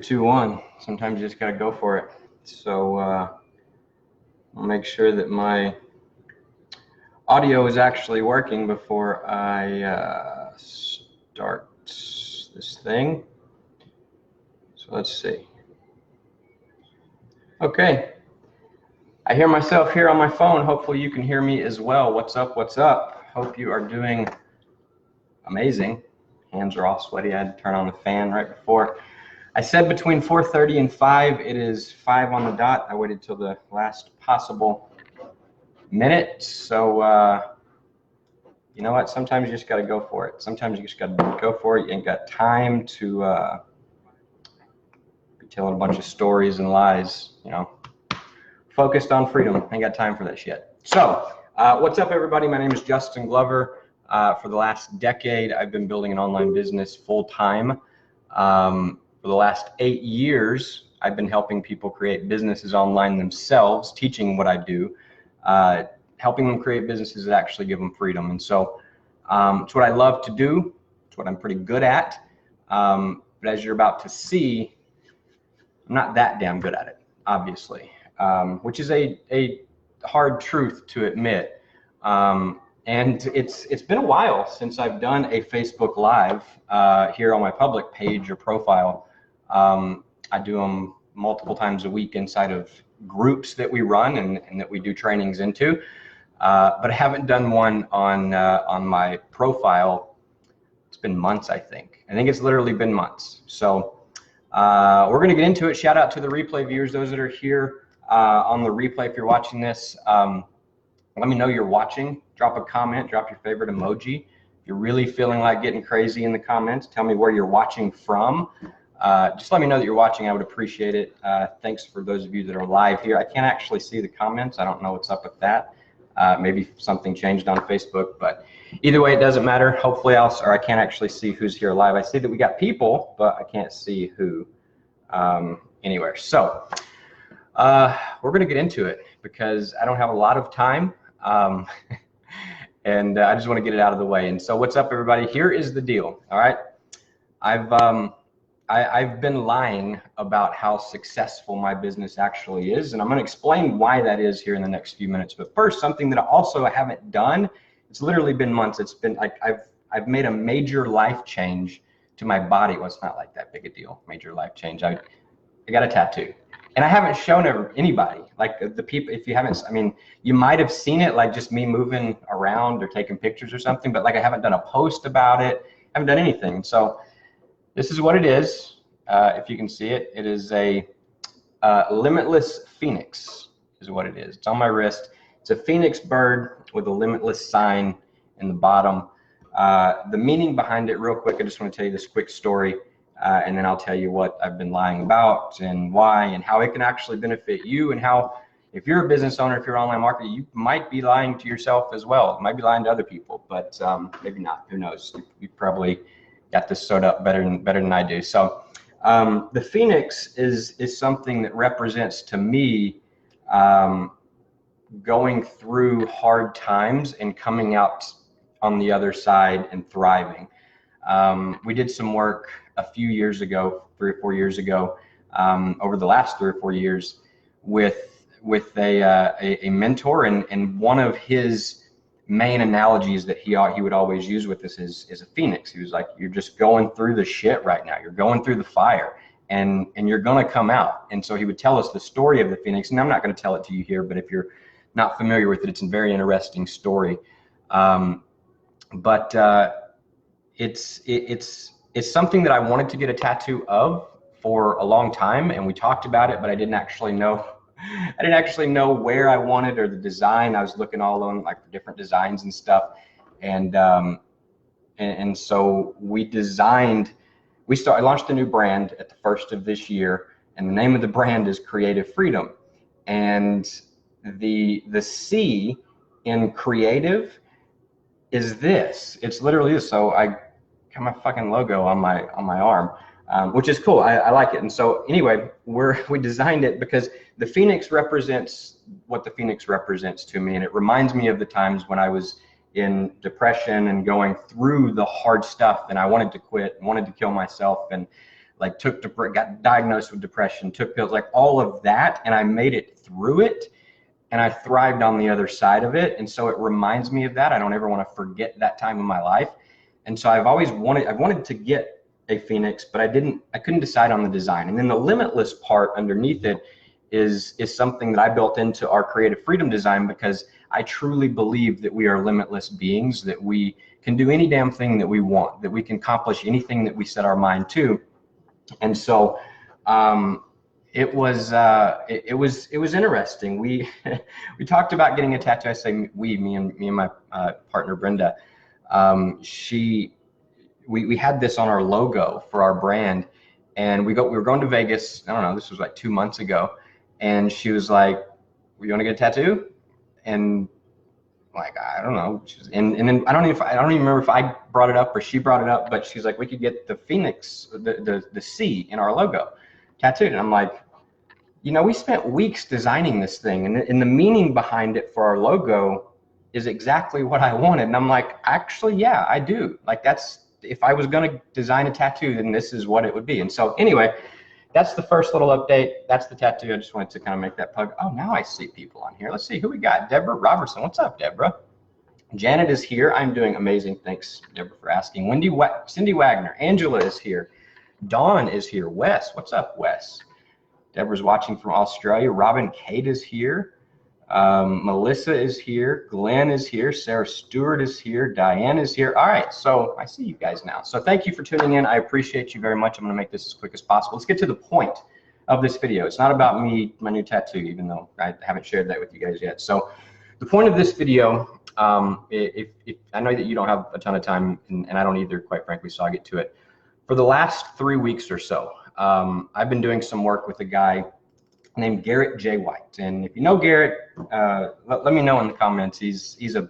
2, 1. Sometimes you just got to go for it. So I'll make sure that my audio is actually working before I start this thing. So let's see. Okay. I hear myself here on my phone. Hopefully you can hear me as well. What's up? What's up? Hope you are doing amazing. Hands are all sweaty. I had to turn on the fan right before. I said between 4:30 and 5. It is 5 on the dot. I waited till the last possible minute. So you know what? Sometimes you just got to go for it. Sometimes you just got to go for it. You ain't got time to be telling a bunch of stories and lies. You know, focused on freedom. Ain't got time for that shit. So what's up, everybody? My name is Justin Glover. For the last decade, I've been building an online business full time. For the last 8 years, I've been helping people create businesses online themselves, teaching what I do, helping them create businesses that actually give them freedom. And so it's what I love to do. It's what I'm pretty good at. But as you're about to see, I'm not that damn good at it, obviously, which is a hard truth to admit. And it's been a while since I've done a Facebook Live here on my public page or profile. I do them multiple times a week inside of groups that we run and that we do trainings into. But I haven't done one on my profile. It's been months, I think. I think it's literally been months. So we're going to get into it. Shout out to the replay viewers, those that are here on the replay. If you're watching this, let me know you're watching. Drop a comment, drop your favorite emoji. If you're really feeling like getting crazy in the comments, tell me where you're watching from. Just let me know that you're watching. I would appreciate it. Thanks for those of you that are live here. I can't actually see the comments. I don't know what's up with that. Maybe something changed on Facebook, but either way, it doesn't matter. Hopefully I can't actually see who's here live. I see that we got people, but I can't see who anywhere. So we're going to get into it because I don't have a lot of time. And I just want to get it out of the way. And so what's up, everybody? Here is the deal. All right. I've been lying about how successful my business actually is. And I'm going to explain why that is here in the next few minutes. But first, something that I also haven't done. It's literally been months. It's been like I've made a major life change to my body. Well, it's not like that big a deal. Major life change. I got a tattoo. And I haven't shown anybody, like the people, if you haven't, I mean, you might have seen it, like just me moving around or taking pictures or something, but like I haven't done a post about it, haven't done anything. So this is what it is. If you can see it, it is a limitless phoenix is what it is. It's on my wrist. It's a phoenix bird with a limitless sign in the bottom. The meaning behind it, real quick, I just want to tell you this quick story. And then I'll tell you what I've been lying about and why and how it can actually benefit you, and how if you're a business owner, if you're online marketing, you might be lying to yourself as well. You might be lying to other people, but maybe not. Who knows? You probably got this sewed up better than I do. So the phoenix is something that represents to me going through hard times and coming out on the other side and thriving. We did some work a few years ago, 3 or 4 years ago, over the last 3 or 4 years with a mentor, and one of his main analogies that he would always use with this is a phoenix. He was like, you're just going through the shit right now. You're going through the fire and you're going to come out. And so he would tell us the story of the phoenix, and I'm not going to tell it to you here, but if you're not familiar with it, it's a very interesting story. It's something that I wanted to get a tattoo of for a long time, and we talked about it, but I didn't actually know where I wanted or the design. I was looking all on like for different designs and stuff, and so I launched a new brand at the first of this year, and the name of the brand is Creative Freedom, and the C in creative is this. It's literally this. So I got my fucking logo on my arm, which is cool. I like it. And so anyway, we designed it because the phoenix represents what the phoenix represents to me, and it reminds me of the times when I was in depression and going through the hard stuff, and I wanted to quit, wanted to kill myself, and like got diagnosed with depression, took pills, like all of that. And I made it through it and I thrived on the other side of it. And so it reminds me of that. I don't ever want to forget that time in my life. And so I've wanted to get a Phoenix, but I couldn't decide on the design. And then the limitless part underneath it is something that I built into our creative freedom design, because I truly believe that we are limitless beings, that we can do any damn thing that we want, that we can accomplish anything that we set our mind to. And so it was interesting. We talked about getting a tattoo. I say me and my partner Brenda. We had this on our logo for our brand, and we were going to Vegas. I don't know, this was like 2 months ago, and she was like, "You want to get a tattoo?" And like, I don't know. And then I don't even remember if I brought it up or she brought it up, but she's like, "We could get the Phoenix, the C in our logo tattooed." And I'm like, we spent weeks designing this thing, and the meaning behind it for our logo is exactly what I wanted. And I'm like, actually, yeah, I do. Like, if I was going to design a tattoo, then this is what it would be. And so anyway, that's the first little update. That's the tattoo. I just wanted to kind of make that plug. Oh, now I see people on here. Let's see who we got. Deborah Robertson. What's up, Deborah? Janet is here. I'm doing amazing. Thanks, Deborah, for asking. Cindy Wagner. Angela is here. Dawn is here. Wes. What's up, Wes? Deborah's watching from Australia. Robin Kate is here. Melissa is here. Glenn is here. Sarah Stewart is here. Diane is here. All right, so I see you guys now. So thank you for tuning in. I appreciate you very much. I'm going to make this as quick as possible. Let's get to the point of this video. It's not about me, my new tattoo, even though I haven't shared that with you guys yet. So the point of this video, if I know that you don't have a ton of time, and I don't either, quite frankly, so I'll get to it. For the last 3 weeks or so, I've been doing some work with a guy named Garrett J. White. And if you know Garrett, let me know in the comments. He's a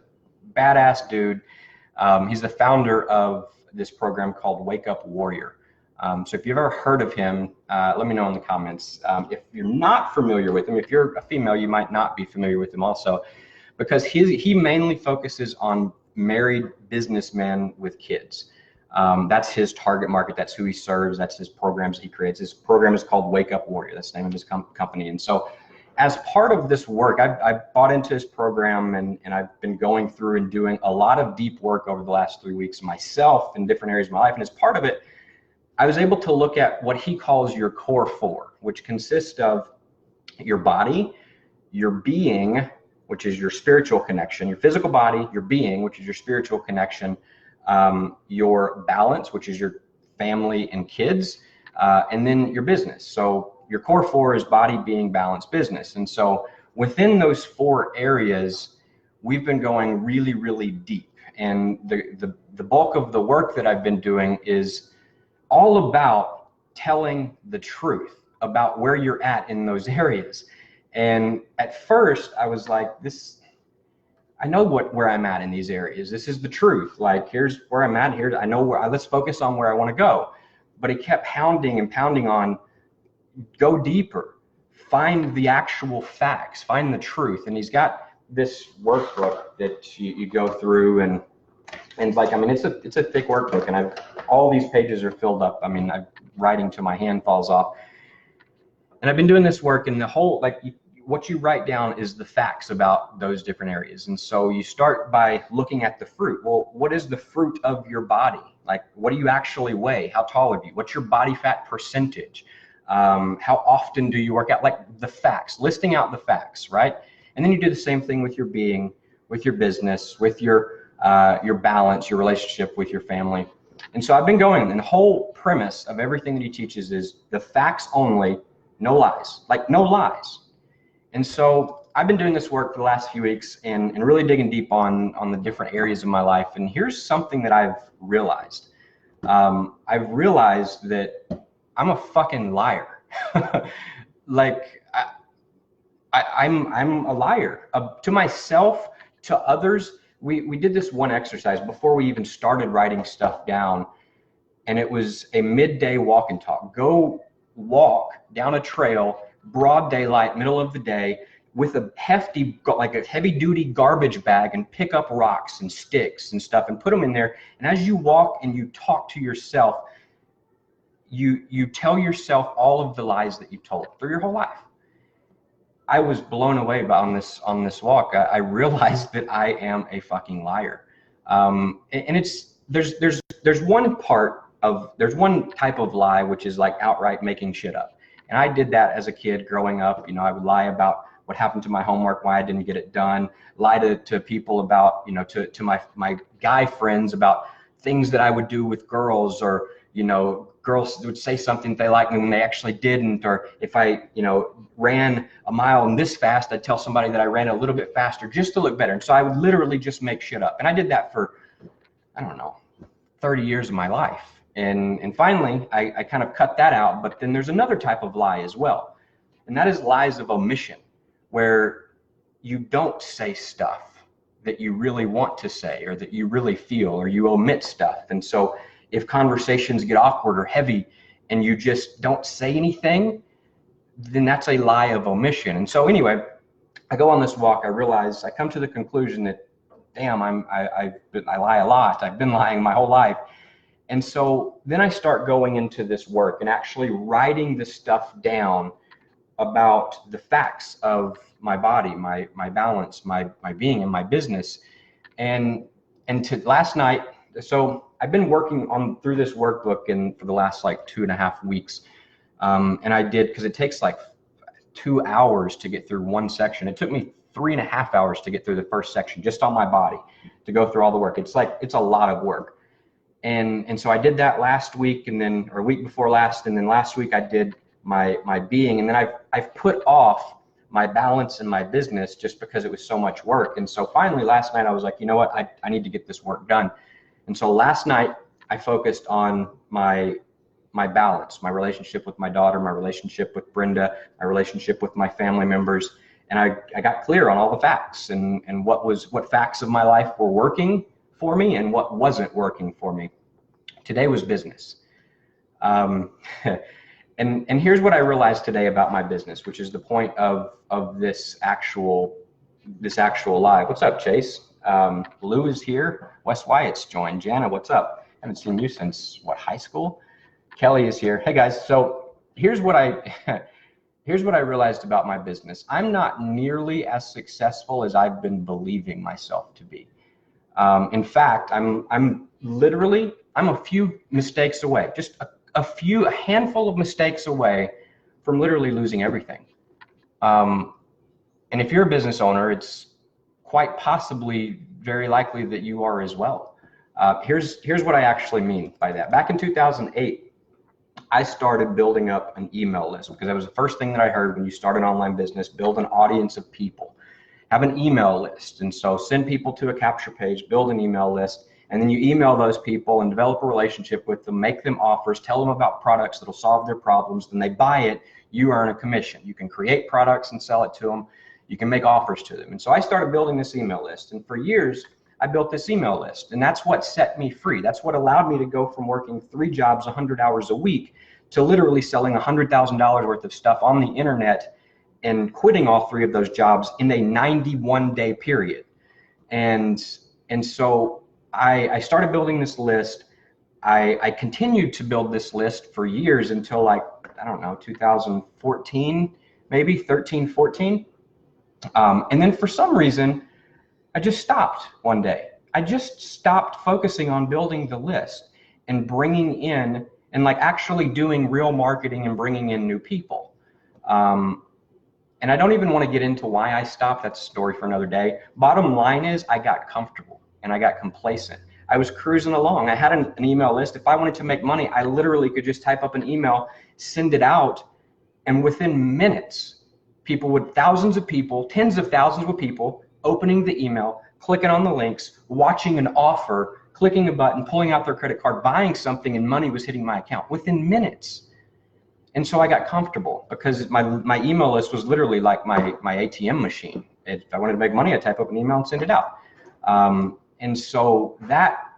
badass dude. He's the founder of this program called Wake Up Warrior. So if you've ever heard of him, let me know in the comments. If you're not familiar with him, if you're a female, you might not be familiar with him also, because he mainly focuses on married businessmen with kids. That's his target market. That's who he serves. That's his programs he creates. His program is called Wake Up Warrior. That's the name of his company. And so as part of this work, I've bought into his program, and I've been going through and doing a lot of deep work over the last 3 weeks myself in different areas of my life. And as part of it, I was able to look at what he calls your core four, which consists of your body, your being, which is your spiritual connection, your physical body, your being, which is your spiritual connection, your balance, which is your family and kids, and then your business. So your core four is body, being, balance, business. And so within those 4 areas, we've been going really, really deep. And the bulk of the work that I've been doing is all about telling the truth about where you're at in those areas. And at first I was like, I know where I'm at in these areas. This is the truth. Like, here's where I'm at here. I know let's focus on where I want to go. But he kept pounding and pounding on, go deeper, find the actual facts, find the truth. And he's got this workbook that you go through, and like, I mean, it's a thick workbook, and all these pages are filled up. I mean, I'm writing till my hand falls off. And I've been doing this work, and the whole, like, what you write down is the facts about those different areas. And so you start by looking at the fruit. Well, what is the fruit of your body? Like, what do you actually weigh? How tall are you? What's your body fat percentage? How often do you work out? Like, the facts, listing out the facts, right? And then you do the same thing with your being, with your business, with your balance, your relationship with your family. And so I've been going, and the whole premise of everything that he teaches is the facts only, no lies, like no lies. And so I've been doing this work for the last few weeks and really digging deep on the different areas of my life. And here's something that I've realized. I've realized that I'm a fucking liar. Like, I'm a liar to myself, to others. We did this one exercise before we even started writing stuff down, and it was a midday walk and talk. Go walk down a trail, broad daylight, middle of the day, with a heavy duty garbage bag, and pick up rocks and sticks and stuff and put them in there. And as you walk and you talk to yourself, you tell yourself all of the lies that you told through your whole life. I was blown away by on this walk. I realized that I am a fucking liar. And it's there's one type of lie which is like outright making shit up. And I did that as a kid growing up. You know, I would lie about what happened to my homework, why I didn't get it done, lie to people about, you know, to my guy friends about things that I would do with girls, or, you know, girls would say something they liked me when they actually didn't, or if I, you know, ran a mile and this fast, I'd tell somebody that I ran a little bit faster just to look better. And so I would literally just make shit up. And I did that for, I don't know, 30 years of my life. And finally, I kind of cut that out. But then there's another type of lie as well. And that is lies of omission, where you don't say stuff that you really want to say, or that you really feel, or you omit stuff. And so if conversations get awkward or heavy and you just don't say anything, then that's a lie of omission. And so anyway, I go on this walk, I come to the conclusion that, damn, I lie a lot. I've been lying my whole life. And so then I start going into this work and actually writing the stuff down about the facts of my body, my balance, my being, and my business. And to last night, so I've been working through this workbook for the last like 2.5 weeks. And I did, because it takes like 2 hours to get through one section. It took me 3.5 hours to get through the first section just on my body, to go through all the work. It's a lot of work. And so I did that last week, or week before last, and then last week I did my being, and then I've put off my balance and my business just because it was so much work. And so finally last night I was like, you know what, I need to get this work done. And so last night I focused on my balance, my relationship with my daughter, my relationship with Brenda, my relationship with my family members. And I got clear on all the facts and what facts of my life were working for me and what wasn't working for me. Today was business. And here's what I realized today about my business, which is the point of this actual live. What's up, Chase? Lou is here. Wes Wyatt's joined. Jana, what's up? Haven't seen you since what, high school? Kelly is here. Hey guys. So here's what I realized about my business. I'm not nearly as successful as I've been believing myself to be. In fact, I'm a few mistakes away, just a handful of mistakes away from literally losing everything. And if you're a business owner, it's quite possibly very likely that you are as well. Here's what I actually mean by that. Back in 2008, I started building up an email list, because that was the first thing that I heard when you start an online business: build an audience of people, have an email list. And so send people to a capture page, build an email list, and then you email those people and develop a relationship with them, make them offers, tell them about products that'll solve their problems. Then they buy it, you earn a commission. You can create products and sell it to them. You can make offers to them. And so I started building this email list. And for years, I built this email list. And that's what set me free. That's what allowed me to go from working 3 jobs, 100 hours a week, to literally selling $100,000 worth of stuff on the internet and quitting all 3 of those jobs in a 91-day period. And so I started building this list. I continued to build this list for years until, like, I don't know, 2014, maybe 13, 14. And then for some reason, I just stopped one day. I just stopped focusing on building the list and bringing in and like actually doing real marketing and bringing in new people. And I don't even want to get into why I stopped. That's a story for another day. Bottom line is, I got comfortable and I got complacent. I was cruising along. I had an email list. If I wanted to make money, I literally could just type up an email, send it out, and within minutes, thousands of people, tens of thousands of people, opening the email, clicking on the links, watching an offer, clicking a button, pulling out their credit card, buying something, and money was hitting my account within minutes. And so I got comfortable, because my email list was literally like my ATM machine. If I wanted to make money, I'd type up an email and send it out. And so that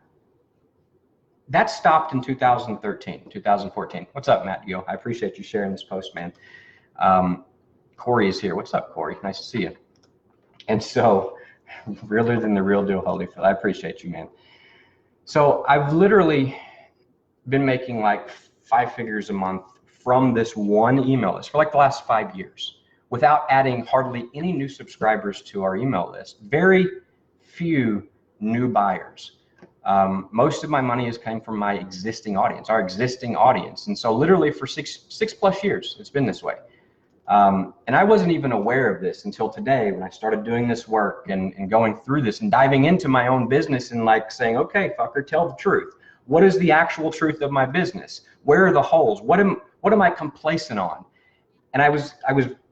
stopped in 2013, 2014. What's up, Matt Gill? I appreciate you sharing this post, man. Corey is here. What's up, Corey? Nice to see you. And so, realer than the real deal, Holyfield. I appreciate you, man. So I've literally been making like 5 figures a month from this one email list for like the last 5 years without adding hardly any new subscribers to our email list. Very few new buyers. Most of my money is coming from my existing audience, our existing audience. And so literally for six plus years, it's been this way. And I wasn't even aware of this until today when I started doing this work and going through this and diving into my own business and like saying, okay, fucker, tell the truth. What is the actual truth of my business? Where are the holes? What am I complacent on? And I was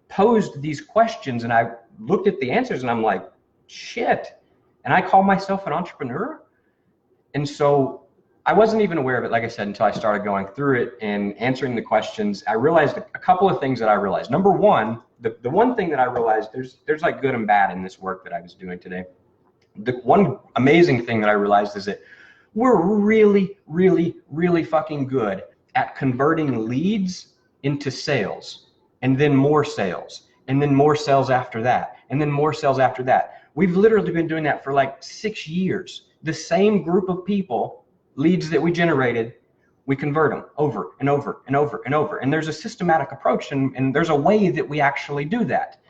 posed these questions and I looked at the answers and I'm like, shit. And I call myself an entrepreneur? And so I wasn't even aware of it, like I said, until I started going through it and answering the questions. I realized a couple of things that I realized. Number one, the one thing that I realized, there's like good and bad in this work that I was doing today. The one amazing thing that I realized is that we're really, really, really fucking good at converting leads into sales, and then more sales, and then more sales after that, and then more sales after that. We've literally been doing that for like 6 years. The same group of people, leads that we generated, we convert them over and over and over and over. And there's a systematic approach and there's a way that we actually do that.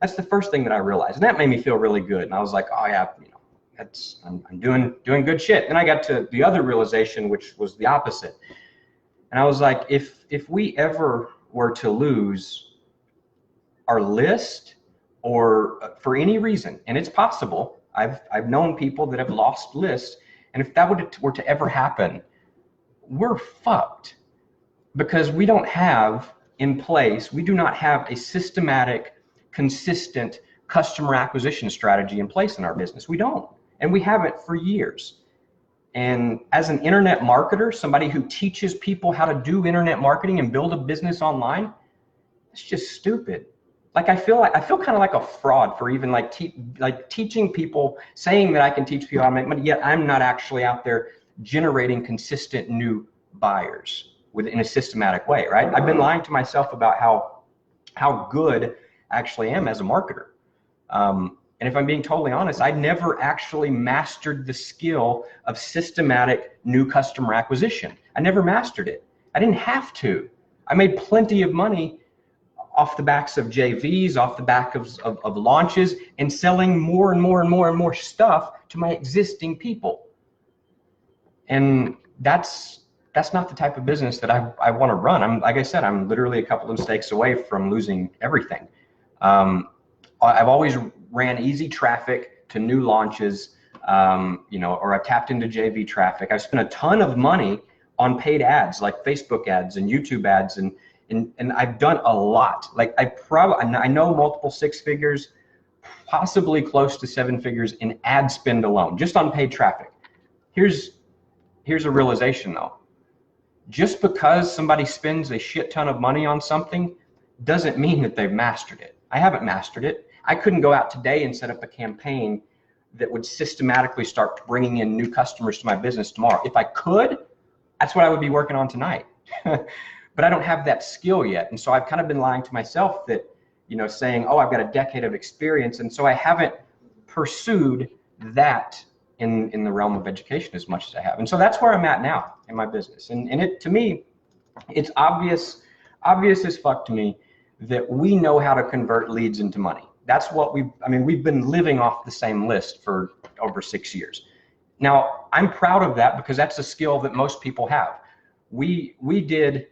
That's the first thing that I realized. And that made me feel really good. And I was like, oh yeah, I'm doing good shit. Then I got to the other realization, which was the opposite. And I was like, if we ever were to lose our list or for any reason, and it's possible, I've known people that have lost lists, and if that were to ever happen, we're fucked, because we don't have in place, we do not have a systematic, consistent customer acquisition strategy in place in our business. We don't, and we haven't for years. And as an internet marketer, somebody who teaches people how to do internet marketing and build a business online, it's just stupid. Like I feel kind of like a fraud for even like teaching people, saying that I can teach people how to make money, yet I'm not actually out there generating consistent new buyers in a systematic way, right? I've been lying to myself about how good I actually am as a marketer. And if I'm being totally honest, I never actually mastered the skill of systematic new customer acquisition. I never mastered it. I didn't have to. I made plenty of money off the backs of JVs, off the back of launches, and selling more and more and more and more stuff to my existing people. And that's not the type of business that I want to run. Like I said, I'm literally a couple of mistakes away from losing everything. I've always ran easy traffic to new launches, or I've tapped into JV traffic. I've spent a ton of money on paid ads like Facebook ads and YouTube ads, and I've done a lot. Like I know multiple 6 figures, possibly close to 7 figures in ad spend alone, just on paid traffic. Here's a realization though. Just because somebody spends a shit ton of money on something doesn't mean that they've mastered it. I haven't mastered it. I couldn't go out today and set up a campaign that would systematically start bringing in new customers to my business tomorrow. If I could, that's what I would be working on tonight. But I don't have that skill yet. And so I've kind of been lying to myself that, saying, oh, I've got a decade of experience. And so I haven't pursued that in the realm of education as much as I have. And so that's where I'm at now in my business. And it, to me, it's obvious as fuck to me that we know how to convert leads into money. That's what we've been living off the same list for over 6 years. Now, I'm proud of that because that's a skill that most people have. We did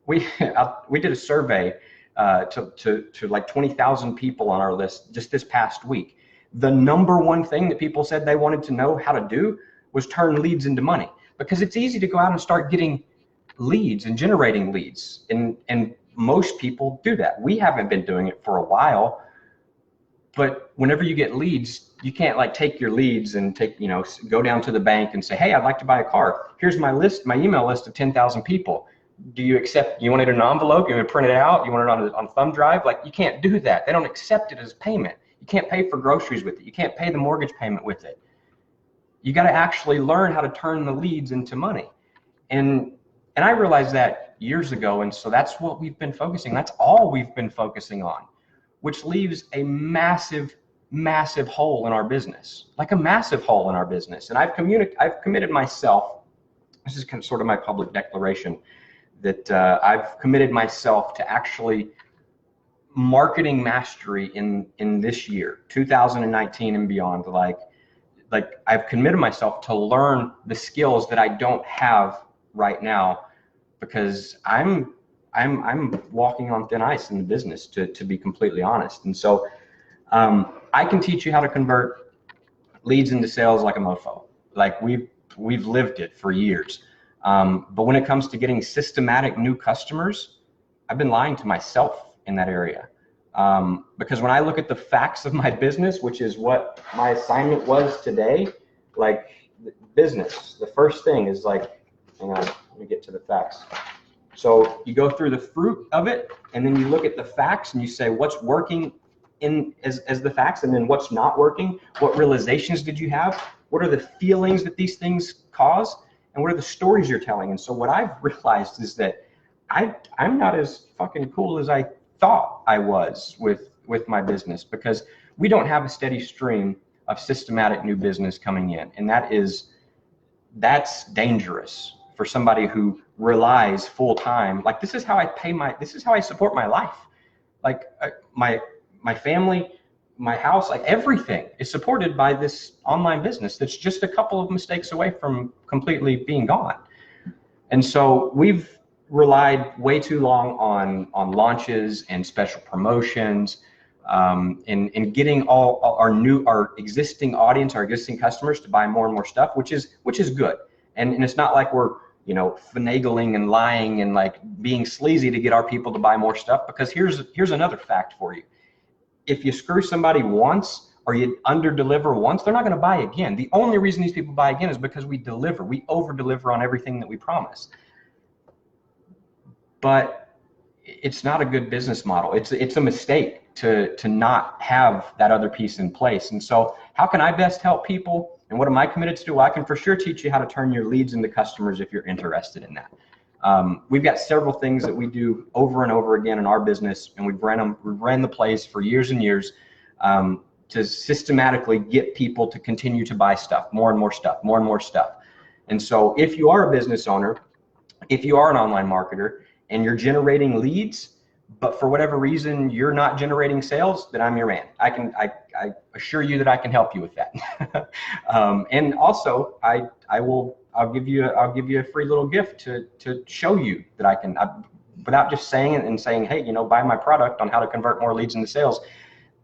a survey to like 20,000 people on our list just this past week. The number one thing that people said they wanted to know how to do was turn leads into money, because it's easy to go out and start getting leads and generating leads. And most people do that. We haven't been doing it for a while, but whenever you get leads, you can't like take your leads and go down to the bank and say, hey, I'd like to buy a car. Here's my list, my email list of 10,000 people. Do you accept, you want it in an envelope? You want to print it out? You want it on thumb drive? Like, you can't do that. They don't accept it as payment. You can't pay for groceries with it. You can't pay the mortgage payment with it. You got to actually learn how to turn the leads into money. And I realized that years ago. And so that's what we've been focusing. That's all we've been focusing on, which leaves a massive, massive hole in our business, like a massive hole in our business. And I've committed myself, this is kind of sort of my public declaration, that I've committed myself to actually marketing mastery in this year, 2019 and beyond. Like I've committed myself to learn the skills that I don't have right now, because I'm walking on thin ice in the business, to be completely honest. And so I can teach you how to convert leads into sales like a mofo. Like we've lived it for years. But when it comes to getting systematic new customers, I've been lying to myself in that area. Because when I look at the facts of my business, which is what my assignment was today, like business, the first thing is like, hang on, let me get to the facts. So you go through the fruit of it, and then you look at the facts and you say, what's working as the facts, and then what's not working? What realizations did you have? What are the feelings that these things cause? And what are the stories you're telling? And so what I've realized is that I'm not as fucking cool as I thought I was with my business, because we don't have a steady stream of systematic new business coming in. And that's dangerous for somebody who relies full time. Like, this is how I support my life. Like my family, my house, like everything is supported by this online business that's just a couple of mistakes away from completely being gone. And so we've relied way too long on launches and special promotions, and getting all our existing audience, our existing customers to buy more and more stuff, which is good. And it's not like we're, you know, finagling and lying and like being sleazy to get our people to buy more stuff, because here's another fact for you. If you screw somebody once or you under deliver once, they're not going to buy again. The only reason these people buy again is because we deliver. We over deliver on everything that we promise. But it's not a good business model. It's a mistake to not have that other piece in place. And so how can I best help people? And what am I committed to do? Well, I can for sure teach you how to turn your leads into customers if you're interested in that. We've got several things that we do over and over again in our business, and we've ran the plays for years and years, to systematically get people to continue to buy stuff, more and more stuff, more and more stuff. And so if you are a business owner, if you are an online marketer, and you're generating leads, but for whatever reason you're not generating sales, then I'm your man. I assure you that I can help you with that. And also I'll give you a free little gift to show you that I can, without just saying it and saying, hey, you know, buy my product on how to convert more leads into sales.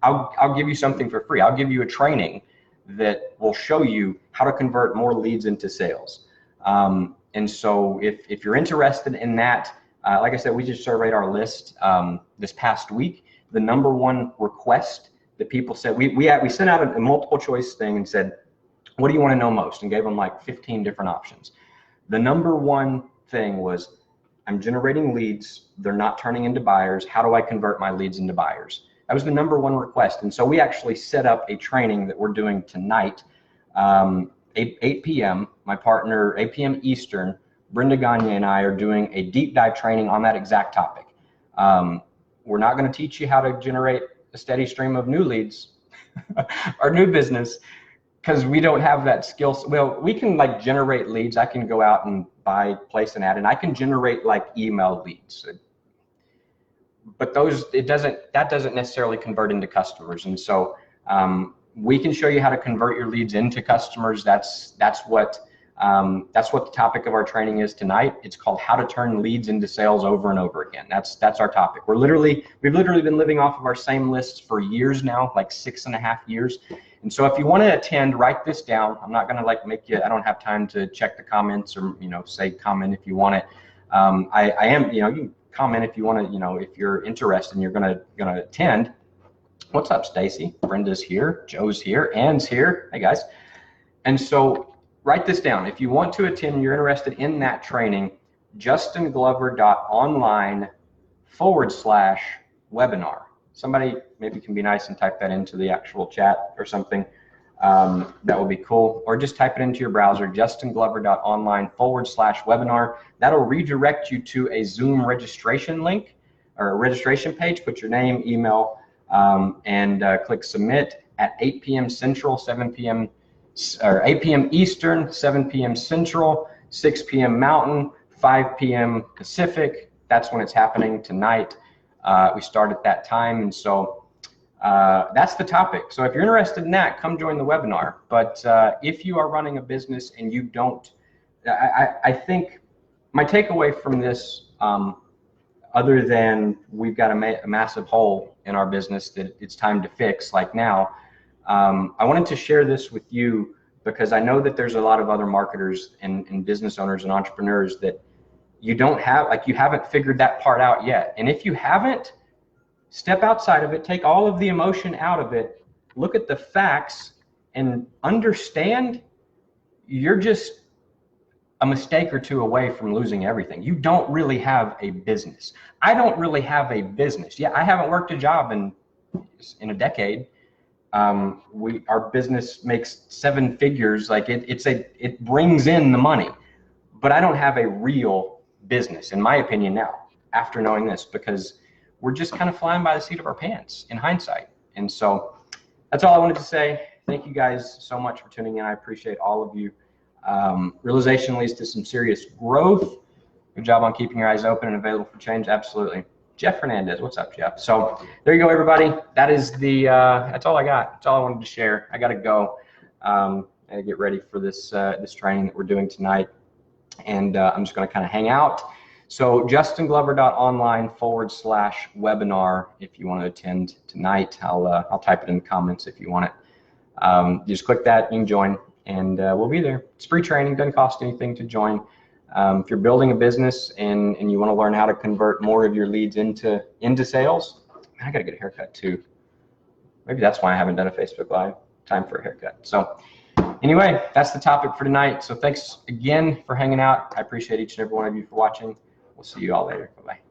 I'll give you something for free. I'll give you a training that will show you how to convert more leads into sales. And so if you're interested in that, like I said, we just surveyed our list this past week. The #1 request that people said, we sent out a multiple choice thing and said, what do you want to know most? And gave them like 15 different options. The #1 thing was, I'm generating leads, they're not turning into buyers. How do I convert my leads into buyers? That was the #1 request. And so we actually set up a training that we're doing tonight, 8 p.m. My partner, 8 p.m. Eastern, Brenda Gagne and I are doing a deep dive training on that exact topic. We're not going to teach you how to generate a steady stream of new leads or new business, because we don't have that skill. Well, we can like generate leads. I can go out and place an ad, and I can generate like email leads. But that doesn't necessarily convert into customers. And so we can show you how to convert your leads into customers. That's what the topic of our training is tonight. It's called How to Turn Leads into Sales Over and Over Again. That's our topic. We've literally been living off of our same lists for years now, like 6.5 years. And so if you want to attend, write this down. I'm not going to like make you, I don't have time to check the comments or, you know, say comment if you want it. I am, you know, you can comment if you want to, you know, if you're interested and you're going to attend. What's up, Stacy? Brenda's here, Joe's here, Ann's here. Hey guys. And so write this down. If you want to attend, you're interested in that training, justinglover.online/webinar. Somebody maybe can be nice and type that into the actual chat or something. That would be cool. Or just type it into your browser, justinglover.online/webinar. That'll redirect you to a Zoom registration link or a registration page. Put your name, email, and click submit at 8 p.m. Central, 7 p.m. or 8 p.m. Eastern, 7 p.m. Central, 6 p.m. Mountain, 5 p.m. Pacific. That's when it's happening tonight. We start at that time, and so that's the topic. So if you're interested in that, come join the webinar. But if you are running a business and you don't, I think my takeaway from this, other than we've got a massive hole in our business that it's time to fix, like now, I wanted to share this with you because I know that there's a lot of other marketers and business owners and entrepreneurs that you don't have, like you haven't figured that part out yet. And if you haven't, step outside of it, take all of the emotion out of it, look at the facts and understand you're just a mistake or two away from losing everything. You don't really have a business. I don't really have a business. Yeah, I haven't worked a job in a decade. Our business makes 7 figures. Like it brings in the money, but I don't have a real business, in my opinion, now, after knowing this, because we're just kind of flying by the seat of our pants in hindsight. And so that's all I wanted to say. Thank you guys so much for tuning in. I appreciate all of you. Realization leads to some serious growth. Good job on keeping your eyes open and available for change. Absolutely. Jeff Hernandez, what's up, Jeff? So there you go, everybody. That is that's all I got. That's all I wanted to share. I got to go. I got to get ready for this training that we're doing tonight. And I'm just going to kind of hang out. So justinglover.online/webinar if you want to attend tonight. I'll type it in the comments if you want it. You just click that, you can join, and we'll be there. It's free training, doesn't cost anything to join. If you're building a business and you want to learn how to convert more of your leads into sales, man, I got to get a haircut too. Maybe that's why I haven't done a Facebook Live. Time for a haircut. So anyway, that's the topic for tonight. So thanks again for hanging out. I appreciate each and every one of you for watching. We'll see you all later. Bye-bye.